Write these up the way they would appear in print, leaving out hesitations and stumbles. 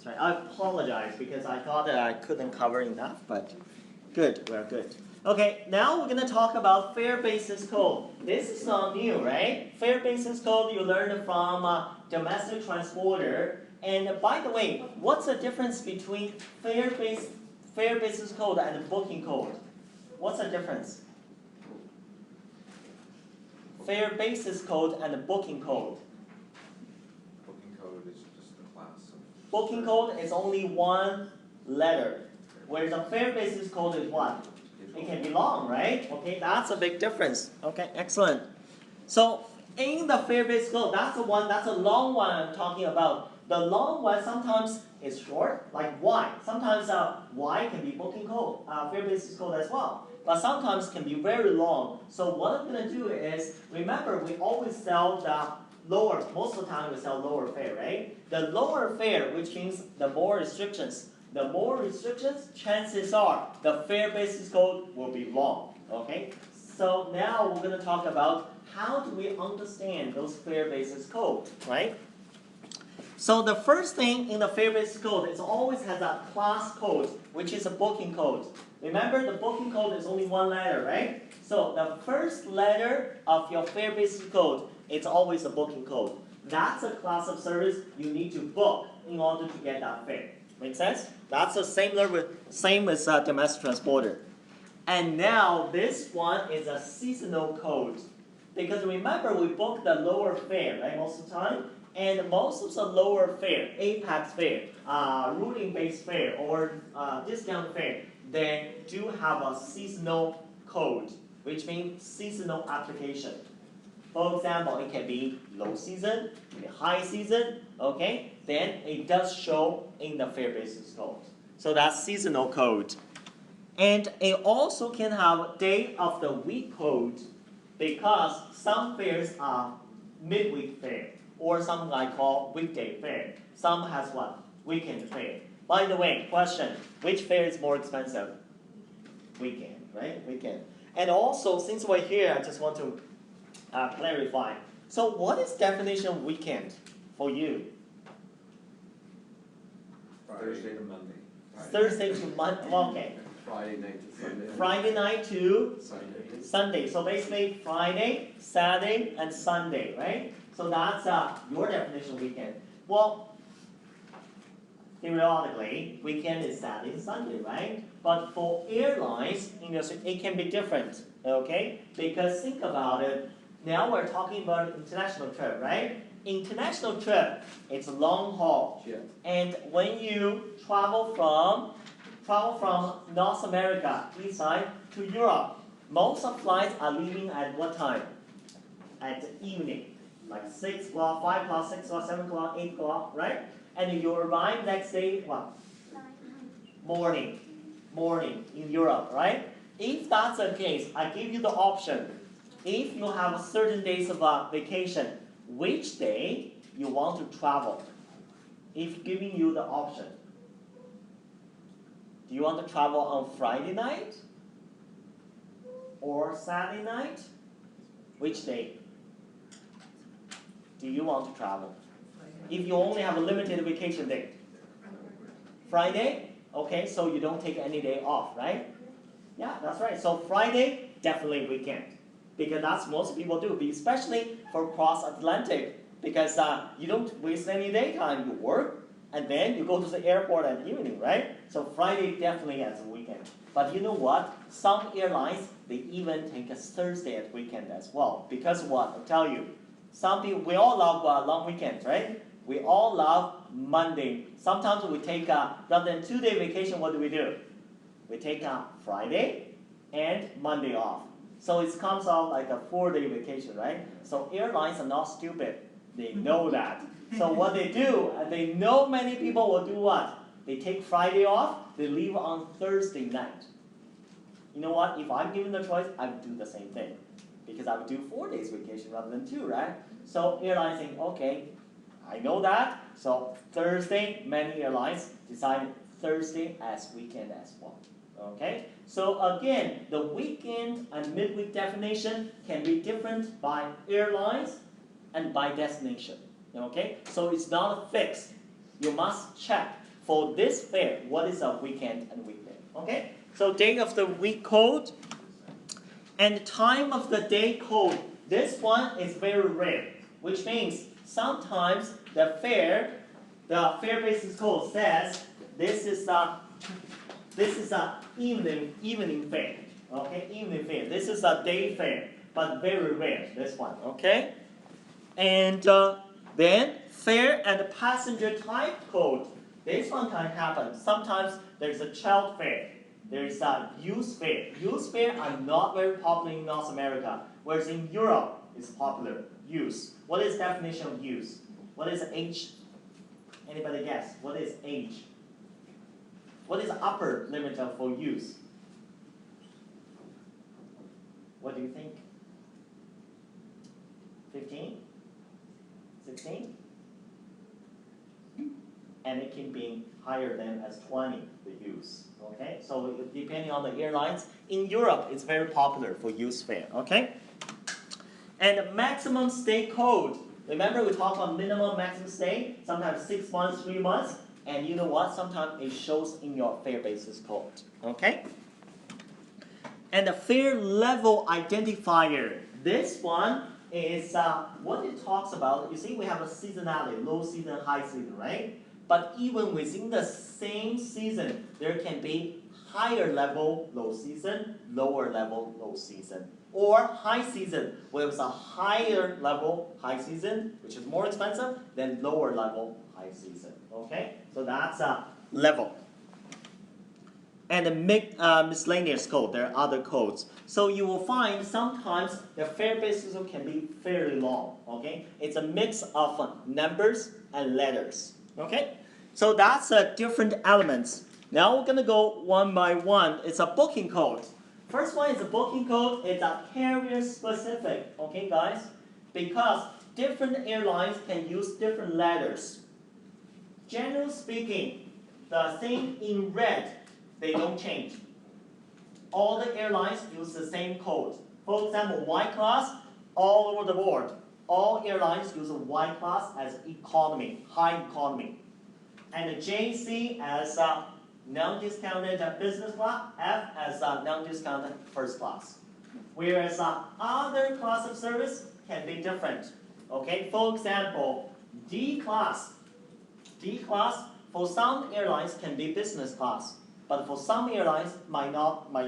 Sorry, I apologize because I thought that I couldn't cover enough, but good, we're good. Okay, now we're going to talk about fare basis code. This is not new, right? Fare basis code you learned from domestic transporter. And by the way, what's the difference between fare basis code and booking code? What's the difference? Fare basis code and booking code. Booking code is just the class of... Booking code is only one letter, whereas a fare basis code is what? It can be long, right? Okay, that's a big difference. Okay, excellent. So in the fare basis code, that's a long one I'm talking about. The long one sometimes is short, like Y. Sometimes Y can be booking code, fare basis code as well. But sometimes can be very long. So what I'm going to do is, remember we always sell the lower, most of the time we sell lower fare, right? The lower fare, which means the more restrictions. The more restrictions, chances are the fare basis code will be long. Okay? So now we're going to talk about how do we understand those fare basis code, right? So the first thing in the fare basis code is always has a class code, which is a booking code. Remember, the booking code is only one letter, right? So the first letter of your fare basis code is always a booking code. That's a class of service you need to book in order to get that fare. Make sense? That's the same as domestic transporter. And now this one is a seasonal code. Because remember, we book the lower fare, right, most of the time? And most of the lower fare, apex fare, routing-based fare, or discount fare, they do have a seasonal code, which means seasonal application. For example, it can be low season, high season, okay? Then it does show in the fare basis code. So that's seasonal code. And it also can have day of the week code because some fares are midweek fare or some I call weekday fare. Some has what? Weekend fare. By the way, question, which fare is more expensive? Weekend, right? Weekend. And also, since we're here, I just want to clarify. So what is definition of weekend for you? Thursday to Monday. Thursday to Monday, okay. Friday night to Sunday. Friday night to Sunday. Sunday. So basically Friday, Saturday, and Sunday, right? So that's your definition of weekend. Well, theoretically, weekend is Saturday and Sunday, right? But for airlines, it can be different, okay? Because think about it. Now we're talking about international trip, right? International trip, it's a long haul. Yeah. And when you travel from North America, east side, to Europe, most of flights are leaving at what time? At the evening, like 6 o'clock, 5 o'clock, 6 o'clock, 7 o'clock, 8 o'clock, right? And you arrive next day, what? Morning in Europe, right? If that's the case, I give you the option. If you have certain days of vacation, which day you want to travel? If giving you the option. Do you want to travel on Friday night? Or Saturday night? Which day do you want to travel? If you only have a limited vacation day. Friday? Okay, so you don't take any day off, right? Yeah, that's right. So Friday, definitely weekend. Because that's most people do, especially for cross-Atlantic. Because you don't waste any daytime. You work, and then you go to the airport at evening, right? So Friday definitely as a weekend. But you know what? Some airlines, they even take a Thursday at weekend as well. Because what? I'll tell you. Some people, we all love long weekends, right? We all love Monday. Sometimes we take, rather than 2-day vacation, what do? We take Friday and Monday off. So it comes out like a 4-day vacation, right? So airlines are not stupid. They know that. So what they do, they know many people will do what? They take Friday off, they leave on Thursday night. You know what? If I'm given the choice, I would do the same thing. Because I would do 4 days vacation rather than 2, right? So airlines think, okay, I know that. So Thursday, many airlines decided Thursday as weekend as well. Okay? So again, the weekend and midweek definition can be different by airlines and by destination. Okay? So it's not fixed. You must check for this fair, what is a weekend and weekday? Okay? So day of the week code and time of the day code. This one is very rare, which means sometimes the fair basis code says this is a evening fair. Okay, evening fair. This is a day fair, but very rare. This one. Okay, and then fare and passenger type code. This one can happen. Sometimes there's a child fare. There is a youth fare. Youth fare are not very popular in North America, whereas in Europe it's popular. Youth. What is the definition of youth? What is age? Anybody guess? What is age? What is the upper limit for youth? What do you think? 15? 16? And it can be higher than as 20, the youth. Okay, so depending on the airlines, in Europe it's very popular for youth fare. Okay, and maximum stay code. Remember we talked about minimum, maximum stay. Sometimes 6 months, 3 months, and you know what? Sometimes it shows in your fare basis code. Okay, and the fare level identifier. This one is what it talks about. You see, we have a seasonality, low season, high season, right? But even within the same season, there can be higher level low season, lower level low season, or high season, where it's a higher level high season, which is more expensive, than lower level high season. Okay, so that's a level. And the miscellaneous code, there are other codes. So you will find sometimes the fare basis can be fairly long. Okay, it's a mix of numbers and letters. Okay, so that's different elements. Now we're gonna go one by one. It's a booking code. First one is a booking code. It's a carrier specific. Okay, guys, because different airlines can use different letters. Generally speaking, the thing in red, they don't change. All the airlines use the same code. For example, Y class, all over the board. All airlines use Y class as economy, high economy. And the JC as non-discounted business class, F as non-discounted first class. Whereas other class of service can be different. Okay, for example, D class for some airlines can be business class, but for some airlines might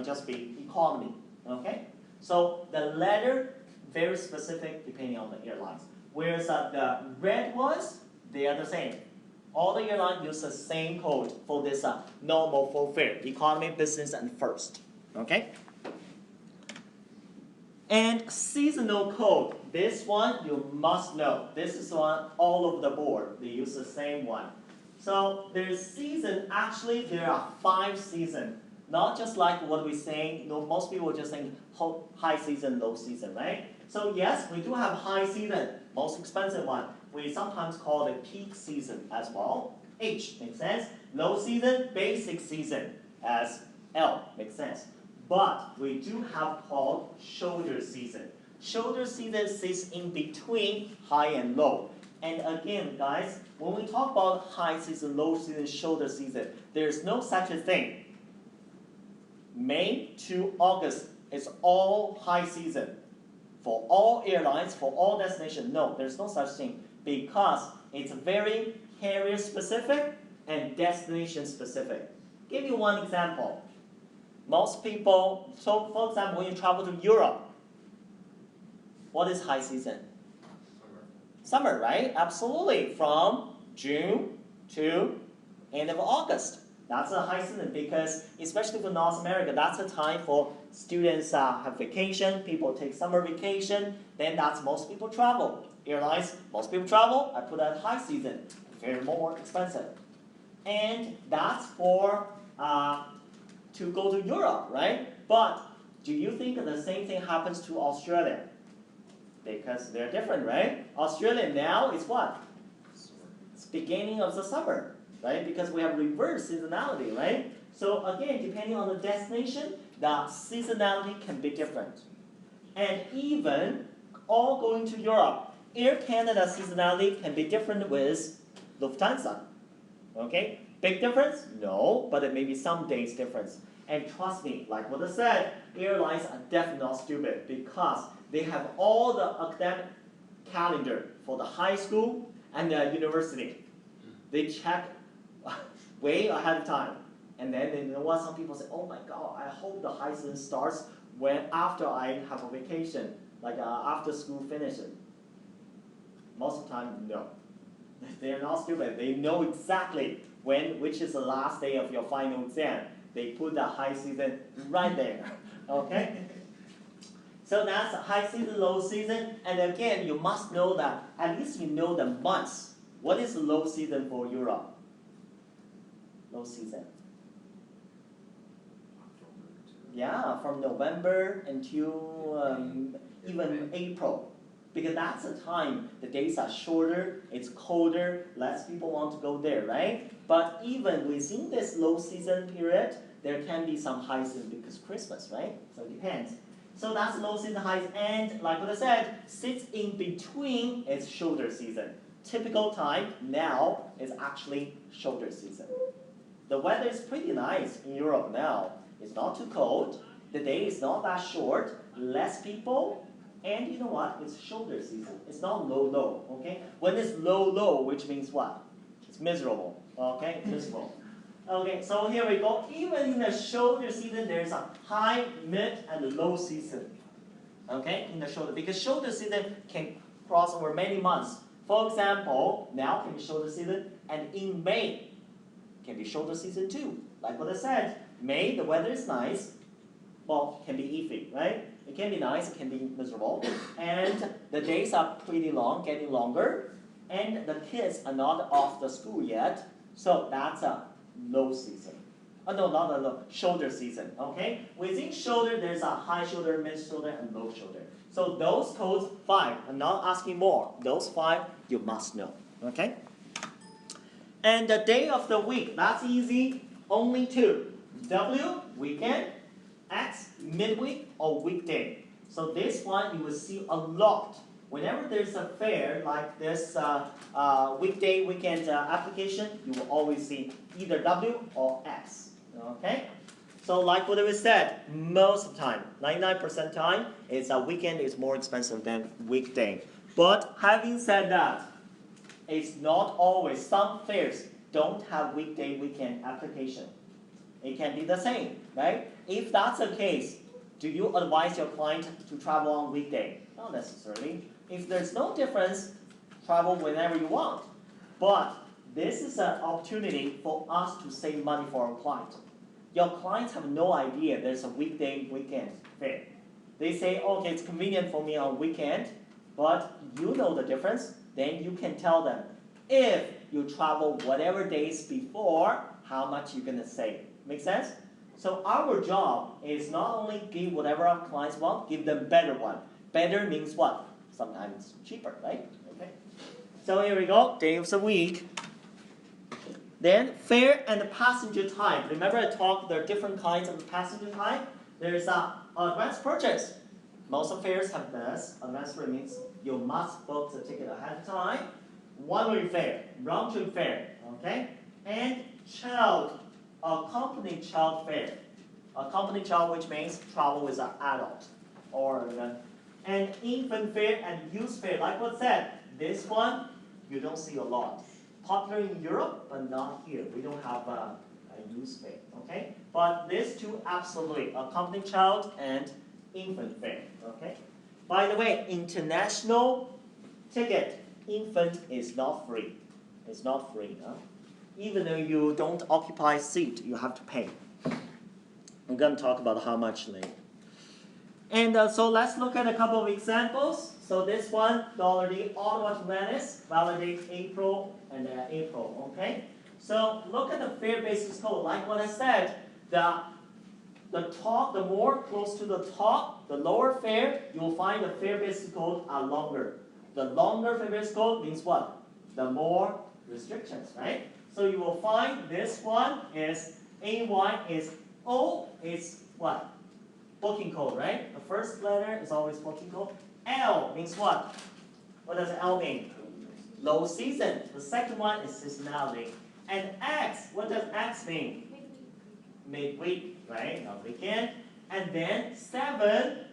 just be economy. Okay, so the letter very specific depending on the airlines. Whereas the red ones, they are the same. All the airlines use the same code for this normal full fare, economy, business, and first. Okay? And seasonal code, this one you must know. This is one all over the board. They use the same one. So there's season, actually there are 5 seasons. Not just like what we're saying, most people just think high season, low season, right? So yes, we do have high season, most expensive one. We sometimes call it peak season as well. H makes sense. Low season, basic season as L makes sense. But we do have called shoulder season. Shoulder season sits in between high and low. And again, guys, when we talk about high season, low season, shoulder season, there's no such a thing. May to August is all high season. For all airlines, for all destinations, no, there's no such thing. Because it's very carrier specific and destination specific. Give you one example. Most people, so for example, when you travel to Europe, what is high season? Summer, right? Absolutely. From June to end of August. That's a high season because, especially for North America, that's a time for students have vacation, people take summer vacation, then that's most people travel. Airlines, most people travel, I put that high season, very more expensive. And that's for to go to Europe, right? But do you think the same thing happens to Australia? Because they're different, right? Australia now is what? It's beginning of the summer, right? Because we have reverse seasonality, right? So again, depending on the destination, the seasonality can be different. And even all going to Europe, Air Canada seasonality can be different with Lufthansa. Okay, big difference? No, but there may be some days difference. And trust me, like what I said, airlines are definitely not stupid because they have all the academic calendar for the high school and the university. They check way ahead of time. And then you know what? Some people say, oh my God, I hope the high season starts when after I have a vacation, like after school finishes. Most of the time, no. They are not stupid. They know exactly which is the last day of your final exam. They put the high season right there. Okay? So that's high season, low season. And again, you must know that at least you know the months. What is the low season for Europe? Low season. Yeah, from November until even April. Because that's the time the days are shorter, it's colder, less people want to go there, right? But even within this low season period, there can be some high season because Christmas, right? So it depends. So that's low season, high season, and like what I said, sits in between is shoulder season. Typical time now is actually shoulder season. The weather is pretty nice in Europe now. It's not too cold, the day is not that short, less people, and you know what? It's shoulder season. It's not low, okay? When it's low, which means what? It's miserable, okay? Miserable. Okay, so here we go. Even in the shoulder season, there's a high, mid, and low season. Okay, in the shoulder, because shoulder season can cross over many months. For example, now can be shoulder season, and in May can be shoulder season too. Like what I said, May the weather is nice. Well, can be iffy, right? It can be nice, it can be miserable, and the days are pretty long, getting longer, and the kids are not off the school yet, so that's a low season. No, not a low, shoulder season, okay? Within shoulder, there's a high shoulder, mid shoulder, and low shoulder. So those codes, 5, I'm not asking more. Those 5, you must know, okay? And the day of the week, that's easy, only 2. W, weekend, X, midweek or weekday. So this one you will see a lot. Whenever there's a fair like this weekday, weekend application, you will always see either W or X. Okay? So like what we said, most of the time, 99% time, it's a weekend is more expensive than weekday. But having said that, it's not always. Some fairs don't have weekday, weekend application. It can be the same, right? If that's the case, do you advise your client to travel on weekday? Not necessarily. If there's no difference, travel whenever you want. But this is an opportunity for us to save money for our client. Your clients have no idea there's a weekday, weekend fair. They say, okay, it's convenient for me on weekend, but you know the difference. Then you can tell them, if you travel whatever days before, how much you're gonna save. Make sense? So our job is not only give whatever our clients want, give them better one. Better means what? Sometimes cheaper, right? Okay. So here we go, day of the week. Then fare and passenger type. Remember I talked there are different kinds of passenger type. There's advanced purchase. Most of fares have this. Advanced fare means you must book the ticket ahead of time. One-way fare, round-trip fare, okay? And child, accompanied child fare. Accompanied child, which means travel with an adult. And infant fare and youth fare. Like what said, this one you don't see a lot. Popular in Europe, but not here. We don't have a youth fare, okay? But these two absolutely, accompanied child and infant fare, okay? By the way, international ticket, infant is not free. It's not free, huh? Even though you don't occupy a seat, you have to pay. I'm going to talk about how much later. And so let's look at a couple of examples. So this one, $D, Ottawa to Venice, validate April and April, okay? So look at the fare basis code. Like what I said, the more close to the top, the lower fare, you'll find the fare basis code are longer. The longer fare basis code means what? The more restrictions, right? So you will find this one is AY is O is what? Booking code, right? The first letter is always booking code. L means what? What does L mean? Low season. The second one is seasonality. And X, what does X mean? Midweek, right? Not weekend. And then 7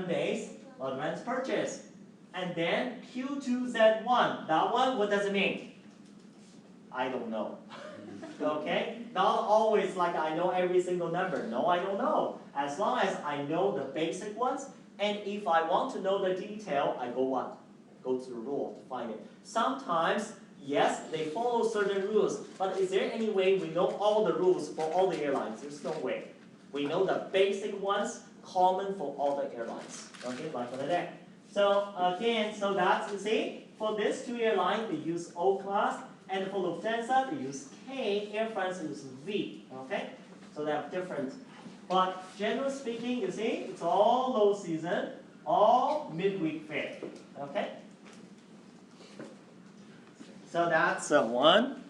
days advance purchase. And then Q2Z1, that one, what does it mean? I don't know. Okay? Not always like I know every single number. No, I don't know. As long as I know the basic ones, and if I want to know the detail, I go what? Go to the rule to find it. Sometimes, yes, they follow certain rules, but is there any way we know all the rules for all the airlines? There's no way. We know the basic ones, common for all the airlines. Okay, like for that. So again, so that's, you see, for these two airlines, they use O class, and for Lufthansa, they use K, Air France uses V. Okay, so they have different. But generally speaking, you see, it's all low season, all midweek fare. Okay. So that's one.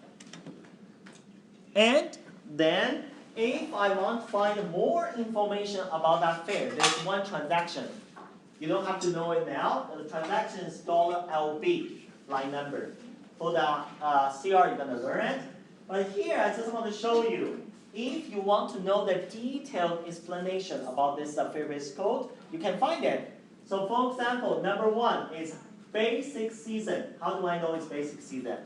And then, if I want to find more information about that fare, there's one transaction. You don't have to know it now. The transaction is $LB, line number. For the CR, you're going to learn it. But here, I just want to show you. If you want to know the detailed explanation about this fare-based code, you can find it. So for example, number 1 is basic season. How do I know it's basic season?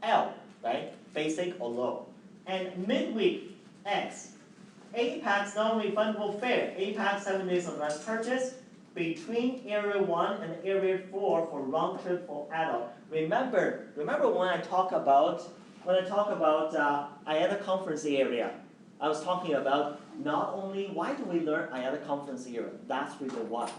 L, right? Basic or low. And midweek, X. APAC non-refundable fare. APAC 7 days advance purchase between Area 1 and Area 4 for round trip for adult. Remember when I talk about IATA conference area, I was talking about not only why do we learn IATA conference area, that's reason why.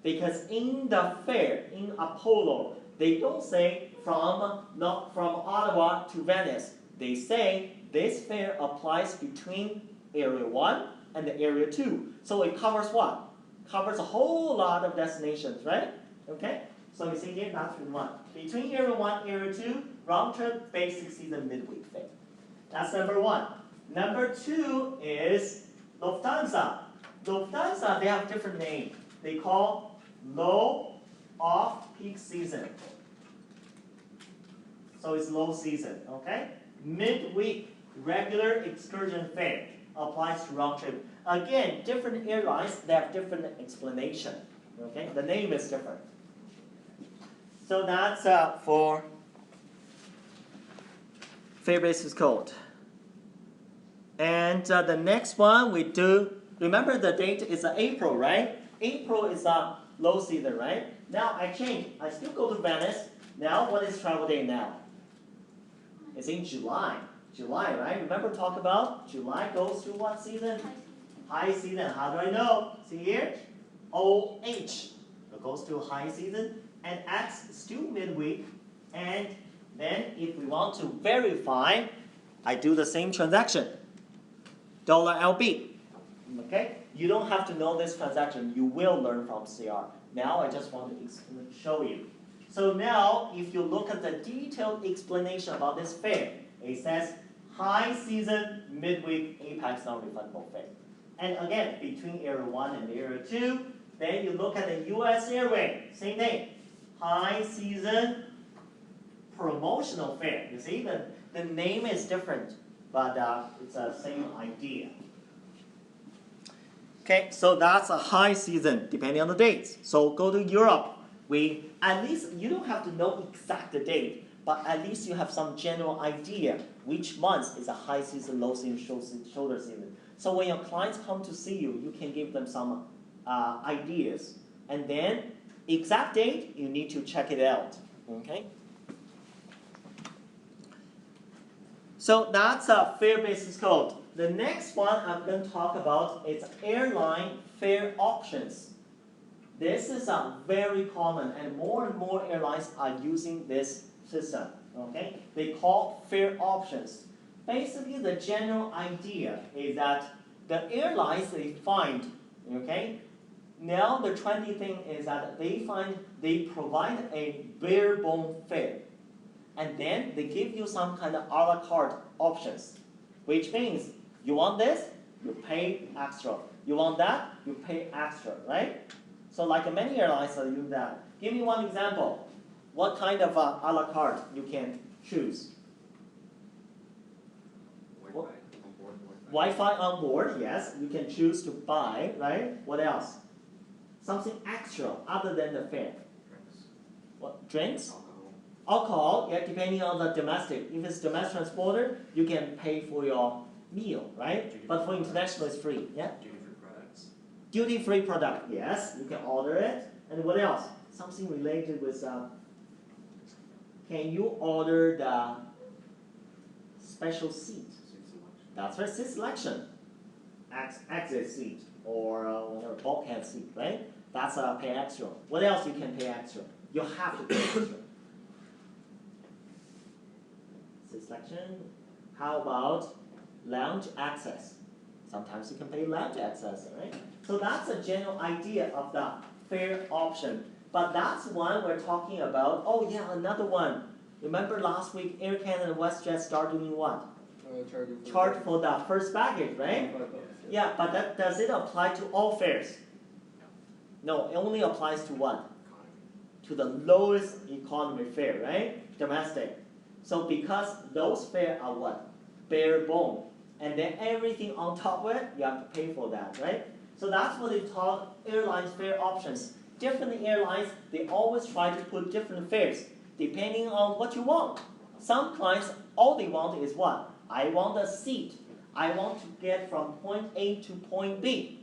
Because in the fare, in Apollo, they don't say not from Ottawa to Venice. They say this fare applies between Area 1 and the Area 2. So it covers what? Covers a whole lot of destinations, right? Okay? So you see here, that's reason one. Between Area 1 and Area 2, round trip, basic season, midweek fare. That's number 1. Number 2 is Lufthansa. Lufthansa, they have different name. They call low off-peak season. So it's low season, okay? Midweek, regular excursion fare applies to round trip. Again, different airlines, they have different explanation, okay? The name is different. So that's for fare basis code. And the next one we do, remember the date is April, right? April is a low season, right? Now I change, I still go to Venice. Now what is travel day now? It's in July. July, right? Remember talk about July goes to what season? High season. How do I know? See here? OH. It goes to high season. And X is still midweek. And then if we want to verify, I do the same transaction. $LB. Okay? You don't have to know this transaction. You will learn from CR. Now I just want to show you. So now, if you look at the detailed explanation about this fare, it says high season, midweek, APAC non-refundable fare. And again, between Area 1 and Area 2, then you look at the US Airway, same thing. High season, promotional fare. You see, the name is different, but it's the same idea. Okay, so that's a high season, depending on the dates. So go to Europe. At least, you don't have to know exact date, but at least you have some general idea which month is a high season, low season, shoulder season. So when your clients come to see you, you can give them some ideas. And then, exact date, you need to check it out, okay? So that's a fare basis code. The next one I'm going to talk about is airline fare options. This is very common, and more airlines are using this system. Okay, they call fare options. Basically, the general idea is that the airlines they find, okay. Now the trendy thing is that they provide a bare bone fare, and then they give you some kind of a la carte options, which means you want this, you pay extra. You want that, you pay extra, right? So like many airlines are doing that. Give me one example. What kind of a la carte you can choose? Wi-Fi on board, yes, you can choose to buy, right? What else? Something extra other than the fare. Drinks, What? Drinks? alcohol. Alcohol, yeah, depending on the domestic. If it's domestic transporter, you can pay for your meal, right? But for international, it's free, yeah? Duty-free products. Duty-free product, yes, you can order it. And what else? Something related with, can you order the special seat? Seat selection. That's right, seat selection. Exit seat or whatever, bulkhead seat, right? That's pay extra. What else you can pay extra? You have to pay extra. Seat selection. How about lounge access? Sometimes you can pay lounge access, right? So that's a general idea of the fare option. But that's one we're talking about. Oh yeah, another one. Remember last week Air Canada and WestJet started doing what? Charge for the first baggage, right? Yeah, but that does it apply to all fares? No, it only applies to what? Economy. To the lowest economy fare, right? Domestic. So because those fares are what? Bare bone. And then everything on top of it, you have to pay for that, right? So that's what they call airlines fare options. Different airlines, they always try to put different fares depending on what you want. Some clients, all they want is what? I want a seat. I want to get from point A to point B.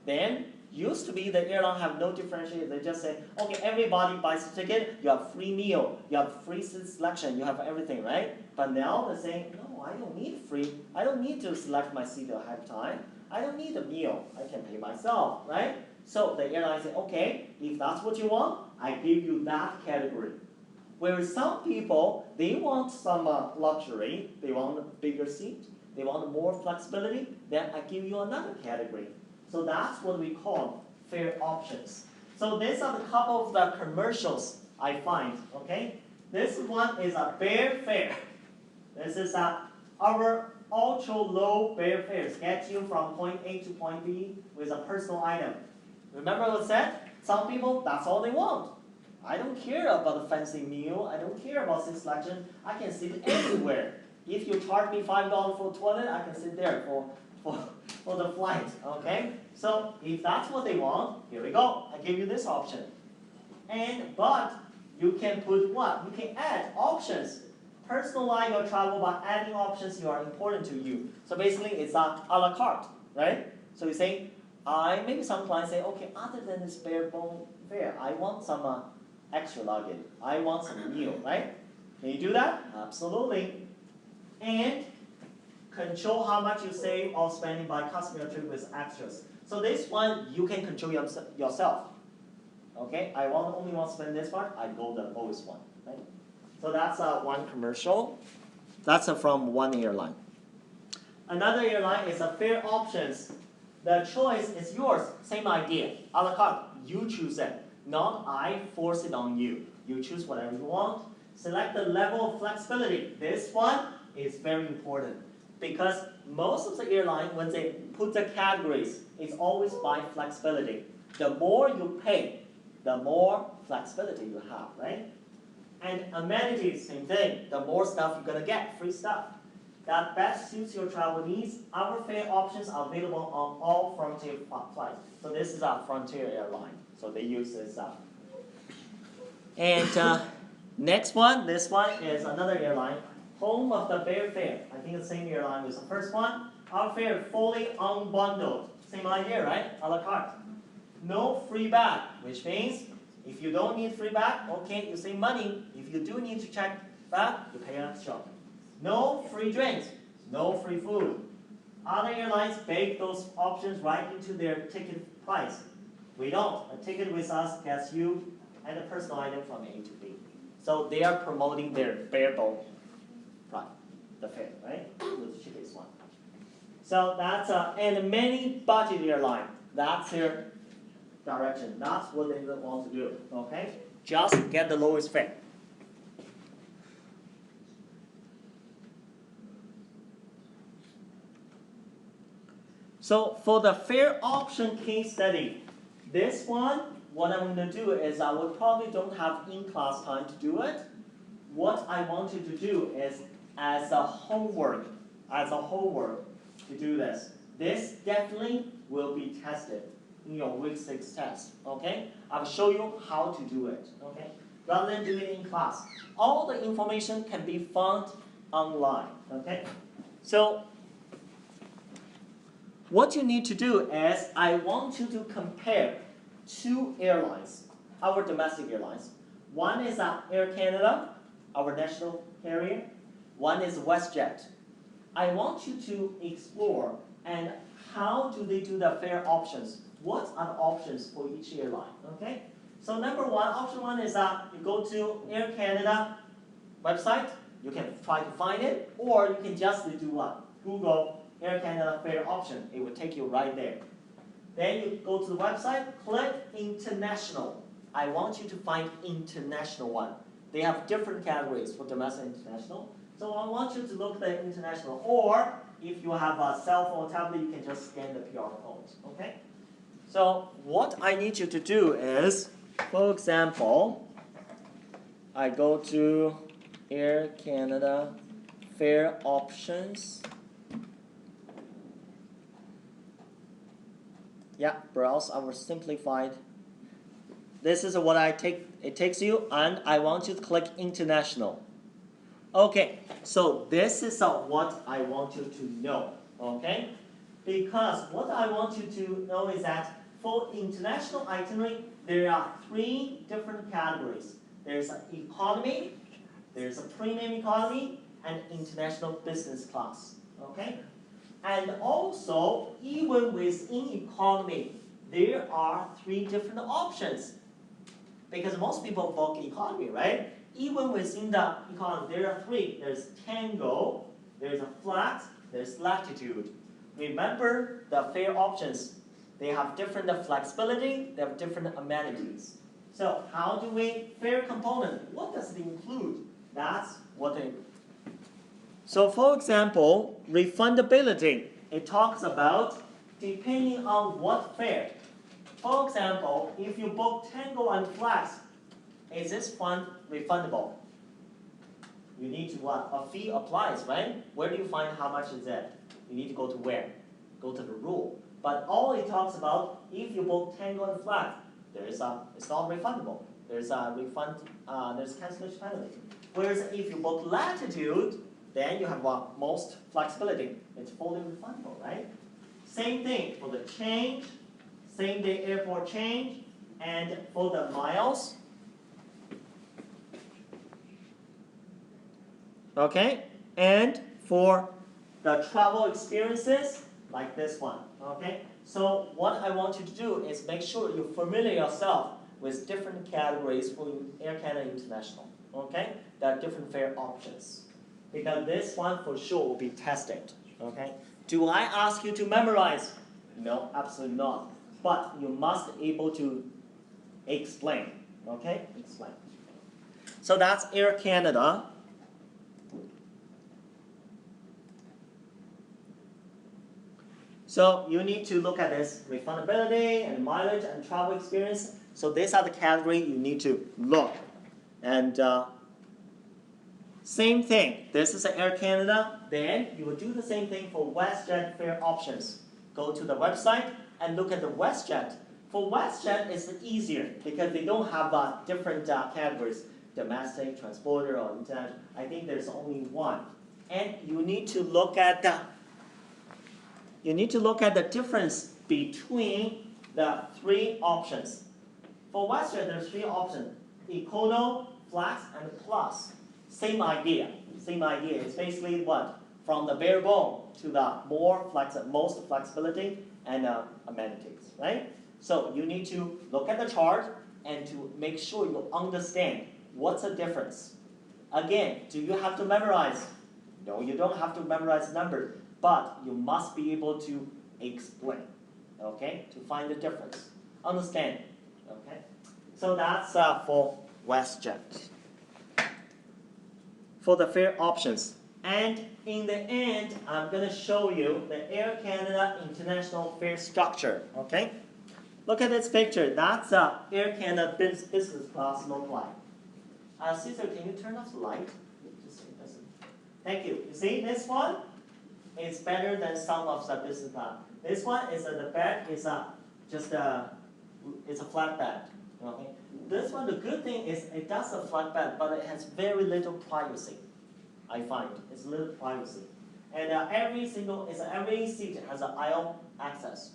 Then, used to be the airline have no differentiation. They just say, okay, everybody buys a ticket, you have free meal, you have free seat selection, you have everything, right? But now they're saying, no, I don't need free. I don't need to select my seat ahead of time. I don't need a meal. I can pay myself, right? So the airline say, okay, if that's what you want, I give you that category. Whereas some people, they want some luxury, they want a bigger seat, they want more flexibility, then I give you another category. So that's what we call fare options. So these are the couple of the commercials I find, okay? This one is a bare fare. This is our ultra low bare fares get you from point A to point B with a personal item. Remember what I said? Some people, that's all they want. I don't care about the fancy meal. I don't care about seat selection. I can sit anywhere. If you charge me $5 for a toilet, I can sit there for the flight, okay? So if that's what they want, here we go. I give you this option. But you can put what? You can add options. Personalize your travel by adding options that are important to you. So basically, it's a la carte, right? So you say, maybe some clients say, okay, other than this bare bone fare, I want some extra luggage. I want some meal, right? Can you do that? Absolutely. And control how much you save or spending by customary trip with extras. So this one, you can control yourself. Okay, I only want to spend this part, I go the lowest one, right? So that's one commercial. That's from one airline. Another airline is a fare options. The choice is yours, same idea, a la carte, you choose it. Not I force it on you. You choose whatever you want. Select the level of flexibility. This one is very important because most of the airline, when they put the categories, it's always by flexibility. The more you pay, the more flexibility you have, right? And amenities, same thing. The more stuff you're gonna get, free stuff. That best suits your travel needs. Our fare options are available on all Frontier flights. So this is our Frontier airline. So they use this And next one, this one is another airline. Home of the bare fare. I think the same airline was the first one. Our fare fully unbundled. Same idea, right? A la carte. No free bag, which means if you don't need free bag, okay, you save money. If you do need to check bag, you pay extra. No free drinks, no free food. Other airlines bake those options right into their ticket price. We don't. A ticket with us gets you and a personal item from A to B. So they are promoting their bare bone price, the fare, right? The cheapest one. So that's and many budget airline. That's their direction. That's what they want to do. Okay, just get the lowest fare. So for the fare option case study, this one, what I'm going to do is I will probably don't have in-class time to do it. What I want you to do is as a homework, to do this. This definitely will be tested in your week 6 test. Okay? I'll show you how to do it. Okay? Rather than doing it in class. All the information can be found online. Okay? So what you need to do is I want you to compare 2 airlines, our domestic airlines. One is Air Canada, our national carrier. One is WestJet. I want you to explore and how do they do the fare options? What are the options for each airline? Okay. So number one, option one is you go to Air Canada website. You can try to find it, or you can just do what? Google Air Canada fare option. It will take you right there. Then you go to the website, click international. I want you to find international one. They have different categories for domestic and international. So I want you to look at the international. Or if you have a cell phone or tablet, you can just scan the QR code. Okay? So what I need you to do is, for example, I go to Air Canada fare options. Yeah, browse our simplified. This is what it takes you, and I want you to click international. Okay, so this is what I want you to know, okay? Because what I want you to know is that for international itinerary, there are 3 different categories. There's an economy, there's a premium economy, and international business class, okay? And also, even within economy, there are 3 different options. Because most people book economy, right? Even within the economy, there are 3. There's Tango, there's a flat, there's latitude. Remember the fare options. They have different flexibility, they have different amenities. So how do we, fare component, what does it include? That's what it. So for example, refundability, it talks about depending on what fare. For example, if you book Tango and Flex, is this fund refundable? You need to what? A fee applies, right? Where do you find how much is it? You need to go to where? Go to the rule. But all it talks about, if you book Tango and Flex, it's not refundable. There's a refund, there's cancellation penalty. Whereas if you book Latitude, then you have most flexibility. It's fully refundable, right? Same thing for the change, same day airport change, and for the miles. Okay, and for the travel experiences, like this one. Okay, so what I want you to do is make sure you familiar yourself with different categories for Air Canada International. Okay, there are different fare options. Because this one for sure will be tested. Okay, do I ask you to memorize? No, absolutely not. But you must be able to explain. Okay, explain. So that's Air Canada. So you need to look at this refundability and mileage and travel experience. So these are the categories you need to look. And same thing. This is Air Canada. Then you will do the same thing for WestJet fare options. Go to the website and look at the WestJet. For WestJet, it's easier because they don't have different categories, domestic, transporter, or international. I think there's only one. And you need to look at the difference between the 3 options. For WestJet, there's 3 options: Econo, Flex, and Plus. Same idea. Same idea. It's basically what? From the bare bone to the most flexibility and amenities, right? So you need to look at the chart and to make sure you understand what's the difference. Again, do you have to memorize? No, you don't have to memorize numbers, but you must be able to explain, okay, to find the difference. Understand, okay? So that's for WestJet. For the fare options. And in the end, I'm going to show you the Air Canada International fare structure, okay? Look at this picture. That's Air Canada business class look like. Caesar, can you turn off the light? Thank you. You see this one? It's better than some of the business class. This one is the bed is it's a flat bed. Okay. This one, the good thing is it does a flat bed, but it has very little privacy. I find it's little privacy, and every seat has an aisle access.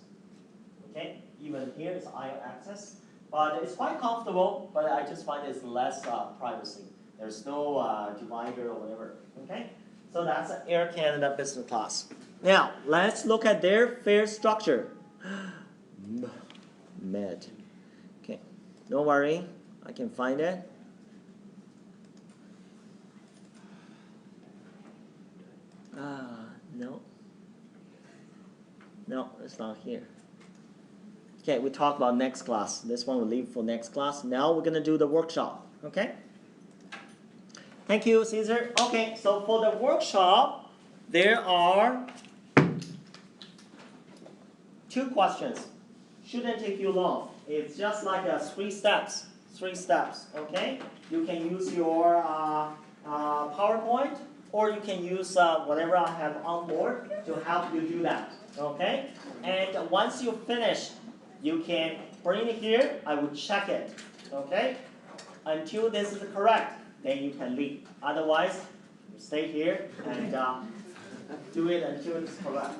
Okay, even here is aisle access, but it's quite comfortable. But I just find it's less privacy. There's no divider or whatever. Okay, so that's Air Canada Business Class. Now let's look at their fare structure. Med. Okay, don't worry, I can find it. No, it's not here. Okay, we talked about next class. This one we'll leave for next class. Now we're gonna do the workshop. Okay. Thank you, Caesar. Okay, so for the workshop, there are 2 questions. Shouldn't take you long. It's just like 3 steps. 3 steps. Okay. You can use your PowerPoint, or you can use whatever I have on board to help you do that. Okay. And once you finish, you can bring it here. I will check it. Okay. Until this is correct, then you can leave. Otherwise, you stay here and do it until it's correct.